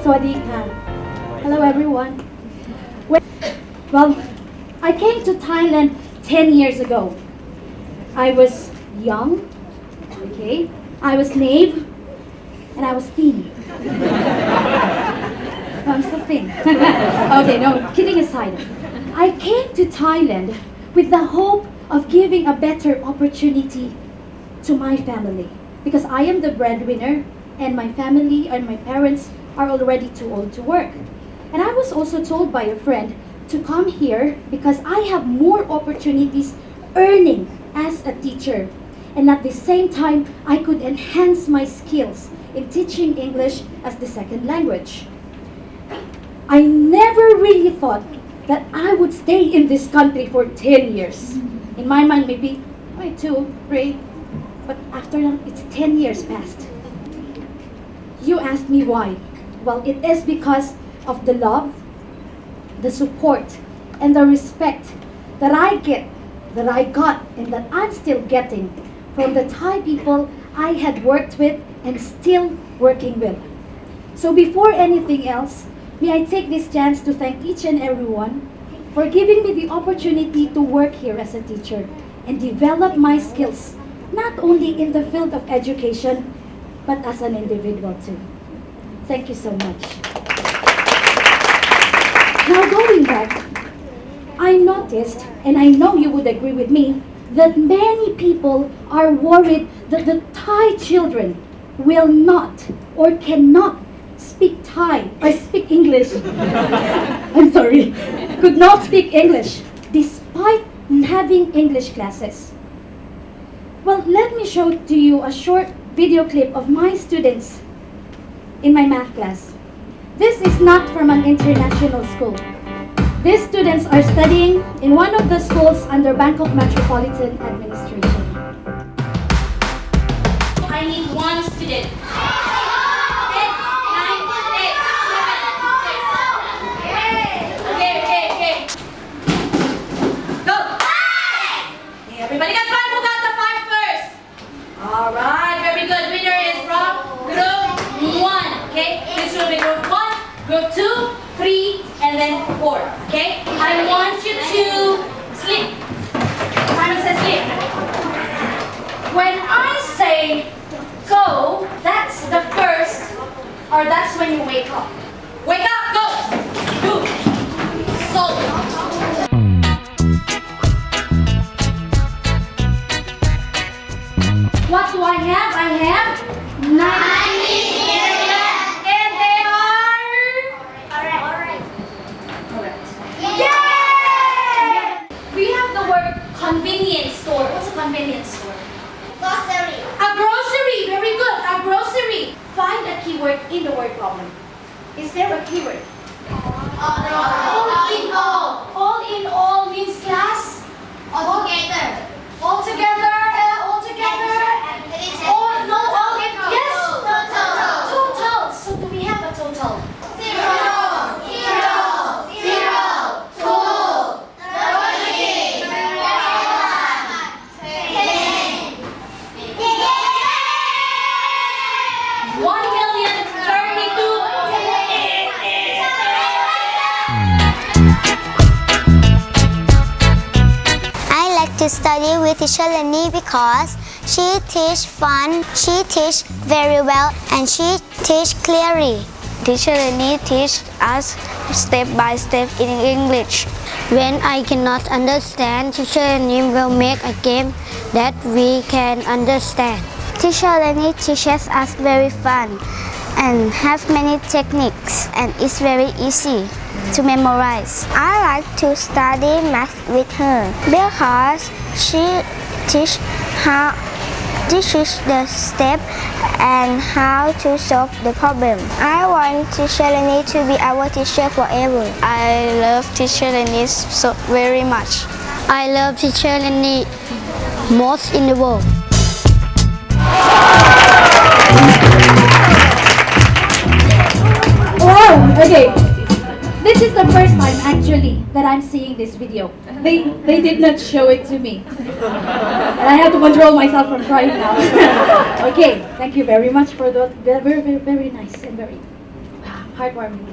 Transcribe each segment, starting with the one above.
Sawadika. Hello everyone. Well, I came to Thailand 10 years ago. I was young, okay, I was naive, and I was thin. I'm still thin. Okay, no, kidding aside. I came to Thailand with the hope of giving a better opportunity to my family because I am the breadwinner and my family and my parents are already too old to work. And I was also told by a friend to come here because I have more opportunities earning as a teacher. And at the same time, I could enhance my skills in teaching English as the second language. I never really thought that I would stay in this country for 10 years. In my mind, maybe 2, 3, but after that, it's 10 years past. You asked me why. Well, it is because of the love, the support, and the respect that I got, and that I'm still getting from the Thai people I had worked with and still working with. So before anything else, may I take this chance to thank each and everyone for giving me the opportunity to work here as a teacher and develop my skills, not only in the field of education, but as an individual too. Thank you so much. Now going back, I noticed, and I know you would agree with me, that many people are worried that the Thai children will not or cannot speak Thai or speak English. I'm sorry, could not speak English despite having English classes. Well, let me show to you a short video clip of my students in my math class. This is not from an international school. These students are studying in one of the schools under Bangkok Metropolitan Administration. I need one student. 10, 9, 8, 7, 6. Okay. Go! Okay, everybody got 5. Who got the 5 first? Alright, very good. Winner is from group 1. Okay, this will be group 1, group 2, 3, and then 4. Okay? I want you to sleep. Simon says sleep. When I say go, that's the first, or that's when you wake up. Wake up, go! Do. Soul. What do I have? I have 90. Convenience store. What's a convenience store? Grocery. A grocery. Very good. A grocery. Find a keyword in the word problem. Is there a keyword? All in all. All in all means class? All together. All together. All together. All, no, all in. Yes. Total. So do we have a total? 0, to study with Teacher Leny because she teach fun, she teach very well, and she teach clearly. Teacher Leny teach us step by step in English. When I cannot understand, Teacher Leny will make a game that we can understand. Teacher Leny teaches us very fun and have many techniques, and it's very easy to memorize. I like to study math with her because she teaches the step and how to solve the problem. I want Teacher Leny to be our teacher forever. I love Teacher Leny so very much. I love Teacher Leny most in the world. Wow, okay. This is the first time actually that I'm seeing this video. They did not show it to me. And I have to control myself from crying now. Okay, thank you very much for the very nice and very heartwarming.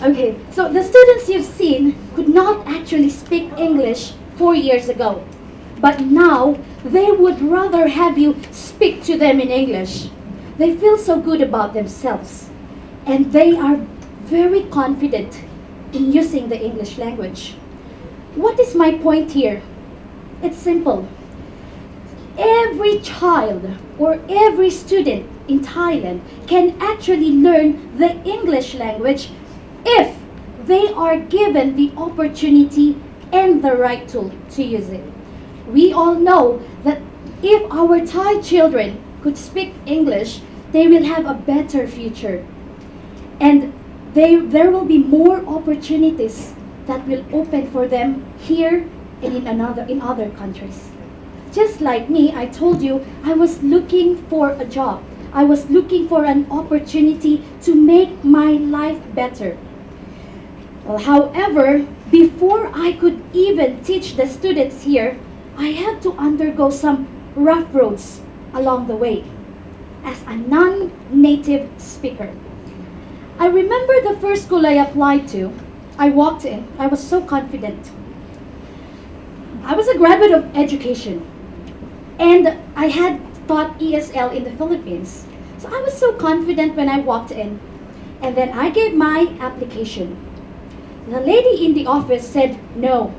Okay, so the students you've seen could not actually speak English 4 years ago. But now, they would rather have you speak to them in English. They feel so good about themselves. And they are very confident in using the English language. What is my point here? It's simple. Every child or every student in Thailand can actually learn the English language if they are given the opportunity and the right tool to use it. We all know that if our Thai children could speak English, they will have a better future. And there will be more opportunities that will open for them here and in other countries. Just like me, I told you, I was looking for a job. I was looking for an opportunity to make my life better. Well, however, before I could even teach the students here, I had to undergo some rough roads along the way as a non-native speaker. I remember the first school I applied to. I walked in. I was so confident. I was a graduate of education, and I had taught ESL in the Philippines. So I was so confident when I walked in, and then I gave my application. The lady in the office said, "No,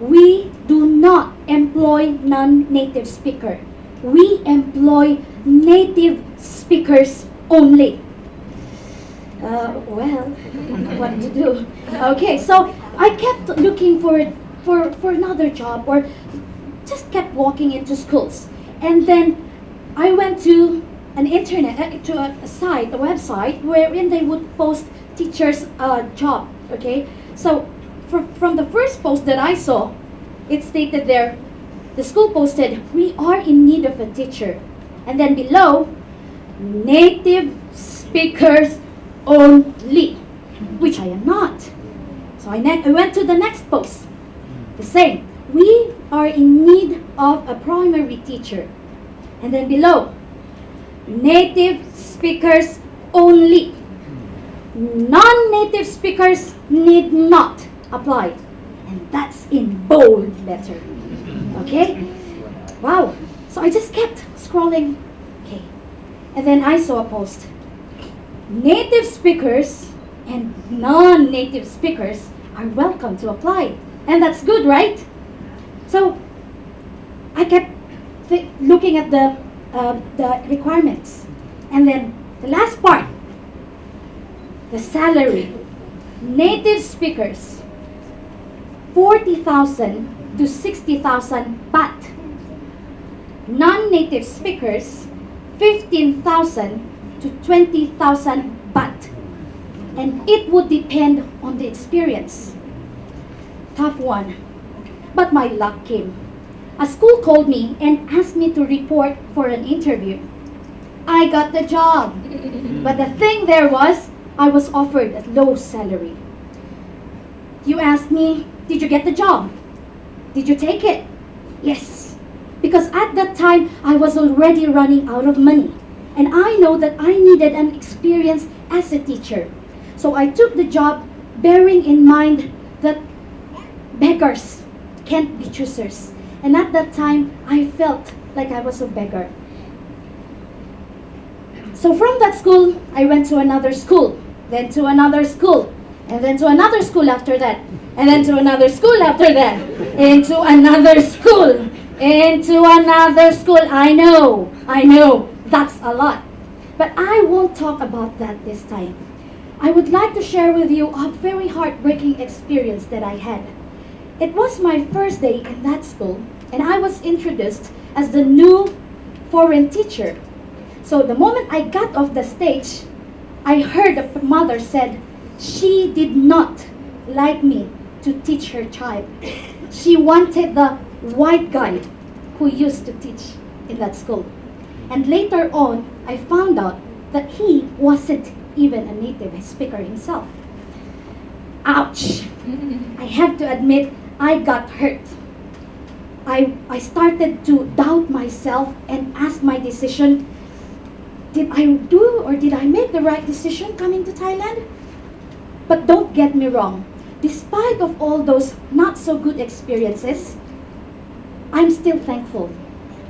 we do not employ non-native speaker. We employ native speakers only." Well, what to do? Okay, so I kept looking for another job, or just kept walking into schools. And then I went to an internet, to a site, a website, wherein they would post teachers' job, okay? So from the first post that I saw, it stated there, the school posted, "We are in need of a teacher." And then below, "Native speakers only," which I am not. So I went to the next post. The same. "We are in need of a primary teacher." And then below, "Native speakers only. Non-native speakers need not apply." And that's in bold letter. Okay? Wow. So I just kept scrolling. Okay. And then I saw a post. "Native speakers and non-native speakers are welcome to apply." And that's good, right? So I kept looking at the requirements. And then the last part, the salary. Native speakers, 40,000 to 60,000 baht. Non-native speakers, 15,000 to 20,000 baht. And it would depend on the experience. Tough one. But my luck came. A school called me and asked me to report for an interview. I got the job. But the thing there was, I was offered a low salary. You asked me, did you get the job? Did you take it? Yes. Because at that time, I was already running out of money. And I know that I needed an experience as a teacher. So I took the job, bearing in mind that beggars can't be choosers. And at that time, I felt like I was a beggar. So from that school, I went to another school, then to another school, and then to another school after that, and then to another school after that, into another school, into another school. I know, that's a lot. But I won't talk about that this time. I would like to share with you a very heartbreaking experience that I had. It was my first day in that school, and I was introduced as the new foreign teacher. So the moment I got off the stage, I heard a mother said she did not like me to teach her child. She wanted the white guy who used to teach in that school. And later on, I found out that he wasn't even a native speaker himself. Ouch! I have to admit, I got hurt. I started to doubt myself and ask my decision, did I do or did I make the right decision coming to Thailand? But don't get me wrong. Despite of all those not so good experiences, I'm still thankful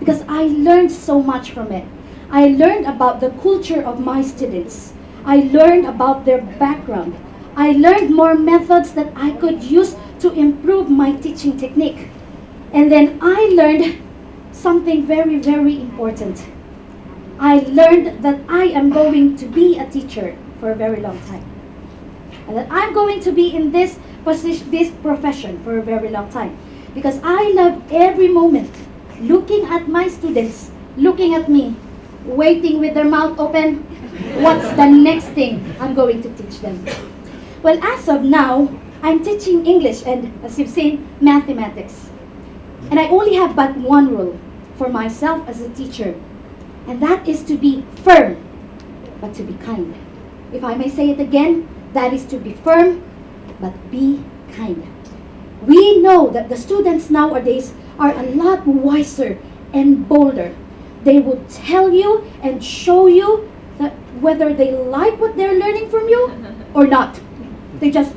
because I learned so much from it. I learned about the culture of my students. I learned about their background. I learned more methods that I could use to improve my teaching technique. And then I learned something very, very important. I learned that I am going to be a teacher for a very long time. And that I'm going to be in this position, this profession for a very long time. Because I love every moment looking at my students, looking at me, waiting with their mouth open. What's the next thing I'm going to teach them? Well, as of now, I'm teaching English and, as you've seen, mathematics. And I only have but one rule for myself as a teacher, and that is to be firm, but to be kind. If I may say it again, that is to be firm, but be kind. We know that the students nowadays are a lot wiser and bolder. They will tell you and show you that whether they like what they're learning from you or not. They just,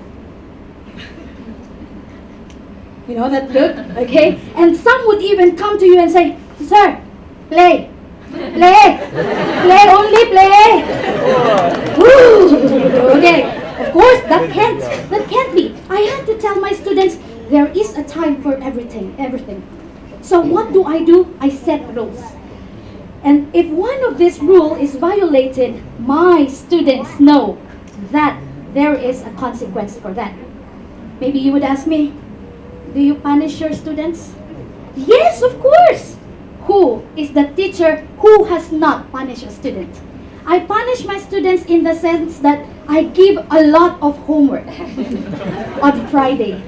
you know that look, okay? And some would even come to you and say, "Sir, play, only play." Woo! Okay, of course that can't be. I have to tell my students there is a time for everything. So what do? I set rules. And if one of this rule is violated, my students know that there is a consequence for that. Maybe you would ask me, do you punish your students? Yes, of course. Who is the teacher who has not punished a student? I punish my students in the sense that I give a lot of homework on Friday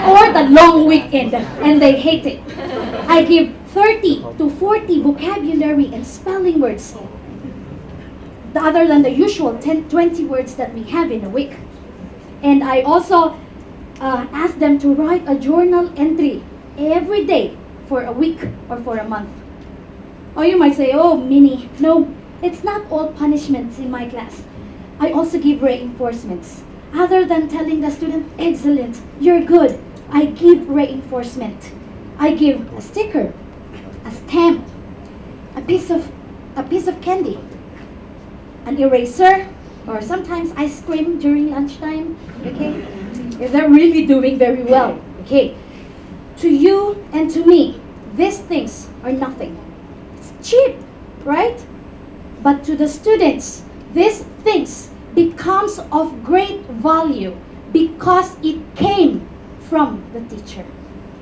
or the long weekend, and they hate it. I give 30 to 40 vocabulary and spelling words, other than the usual 10, 20 words that we have in a week. And I also ask them to write a journal entry every day for a week or for a month. Or you might say, "Oh, Minnie, no, it's not all punishments in my class. I also give reinforcements. Other than telling the student, excellent, you're good, I give reinforcement. I give a sticker, a stamp, a piece of candy, an eraser, or sometimes ice cream during lunchtime, okay? If they're really doing very well, okay? To you and to me, these things are nothing. It's cheap, right? But to the students, these things becomes of great value because it came from the teacher.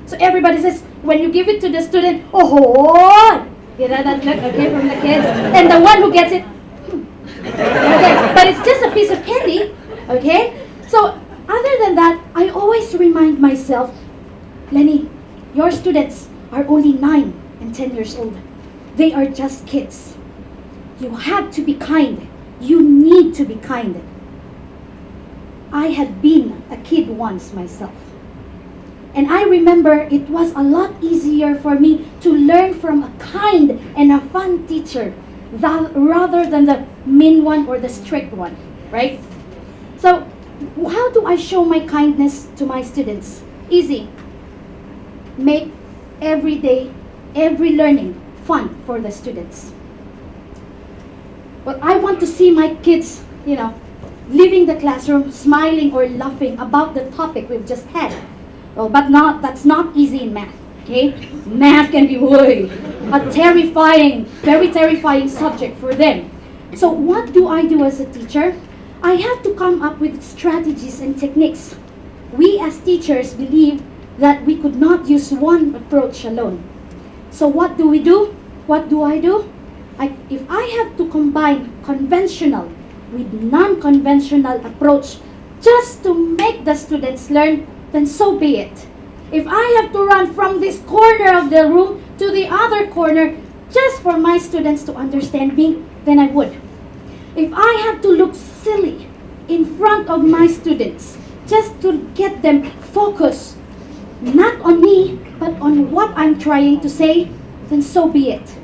So everybody says, when you give it to the student, oh, you know that look, okay, from the kids, and the one who gets it, okay, but it's just a piece of candy, okay? So other than that, I always remind myself, Leny, your students are only 9 and 10 years old. They are just kids. You have to be kind. You need to be kind. I had been a kid once myself. And I remember it was a lot easier for me to learn from a kind and a fun teacher rather than the mean one or the strict one, right? So how do I show my kindness to my students? Easy. Make every day, every learning fun for the students. Well, I want to see my kids, leaving the classroom smiling or laughing about the topic we've just had. Well, but that's not easy in math, okay? Math can be a terrifying, very terrifying subject for them. So what do I do as a teacher? I have to come up with strategies and techniques. We as teachers believe that we could not use one approach alone. So what do we do? What do I do? If I have to combine conventional with non-conventional approach just to make the students learn, then so be it. If I have to run from this corner of the room to the other corner just for my students to understand me, then I would. If I have to look silly in front of my students just to get them focused, not on me, but on what I'm trying to say, then so be it.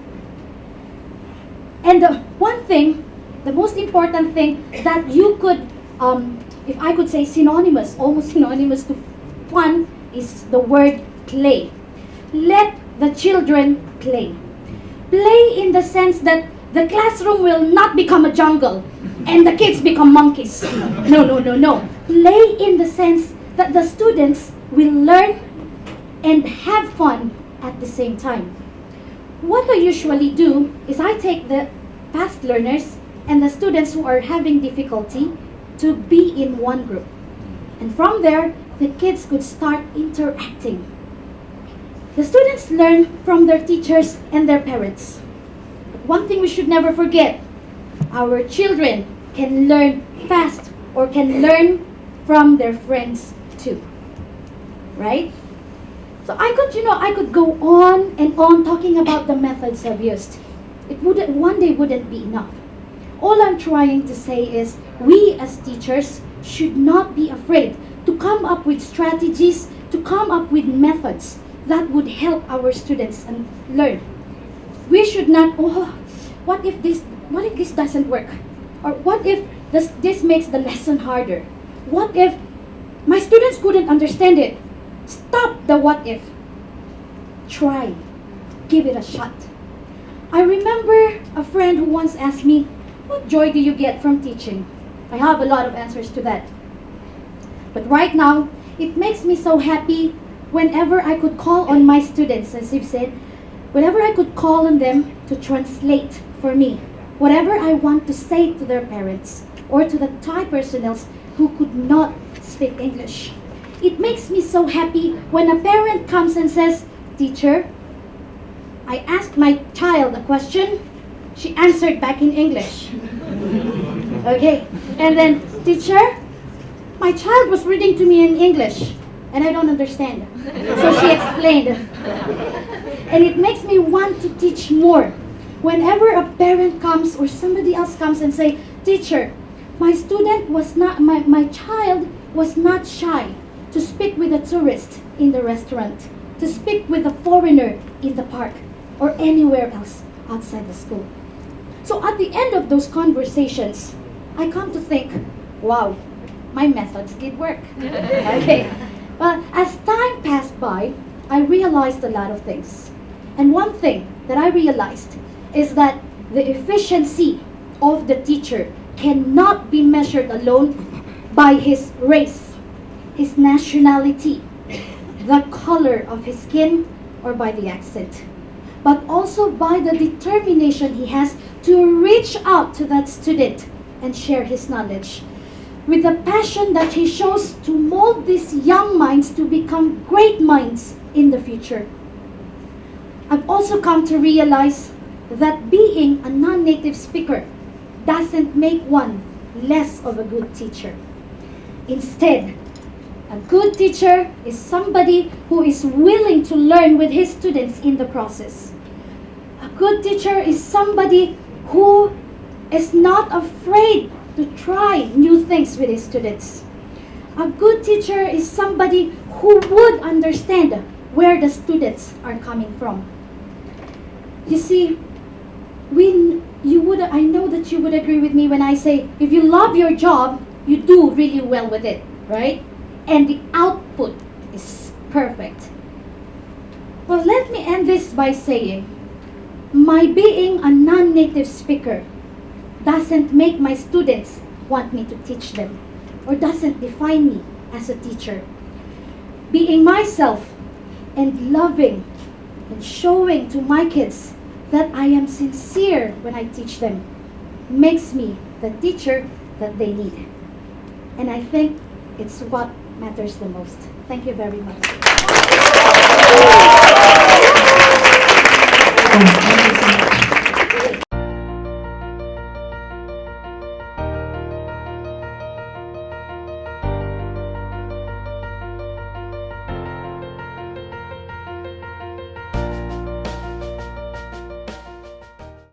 And one thing, the most important thing that you could, if I could say synonymous, almost synonymous to fun, is the word play. Let the children play. Play in the sense that the classroom will not become a jungle and the kids become monkeys. No, no, no, no. Play in the sense that the students will learn and have fun at the same time. What I usually do is I take the fast learners and the students who are having difficulty to be in one group. And from there, the kids could start interacting. The students learn from their teachers and their parents. But one thing we should never forget, our children can learn fast or can learn from their friends too. Right? So I could go on and on talking about the methods I've used. One day wouldn't be enough. All I'm trying to say is we as teachers should not be afraid to come up with strategies, to come up with methods that would help our students and learn. We should not, what if this doesn't work? Or what if this makes the lesson harder? What if my students couldn't understand it? Stop the what if. Try. Give it a shot. I remember a friend who once asked me, what joy do you get from teaching? I have a lot of answers to that. But right now, it makes me so happy whenever I could call on my students, as you've said, whenever I could call on them to translate for me whatever I want to say to their parents or to the Thai personnel who could not speak English. It makes me so happy when a parent comes and says, teacher, I asked my child a question, she answered back in English. Okay, and then, teacher, my child was reading to me in English and I don't understand. So she explained. And it makes me want to teach more. Whenever a parent comes or somebody else comes and say, teacher, my child was not shy to speak with a tourist in the restaurant, to speak with a foreigner in the park or anywhere else outside the school. So at the end of those conversations, I come to think, wow, my methods did work. Okay. But as time passed by, I realized a lot of things. And one thing that I realized is that the efficiency of the teacher cannot be measured alone by his race, his nationality, the color of his skin, or by the accent, but also by the determination he has to reach out to that student and share his knowledge, with the passion that he shows to mold these young minds to become great minds in the future. I've also come to realize that being a non-native speaker doesn't make one less of a good teacher. Instead, a good teacher is somebody who is willing to learn with his students in the process. A good teacher is somebody who is not afraid to try new things with his students. A good teacher is somebody who would understand where the students are coming from. You see, I know that you would agree with me when I say, if you love your job, you do really well with it, right? And the output is perfect. Well, let me end this by saying, my being a non-native speaker doesn't make my students want me to teach them, or doesn't define me as a teacher. Being myself and loving and showing to my kids that I am sincere when I teach them makes me the teacher that they need. And I think it's what matters the most. Thank you very much. Thank you so much.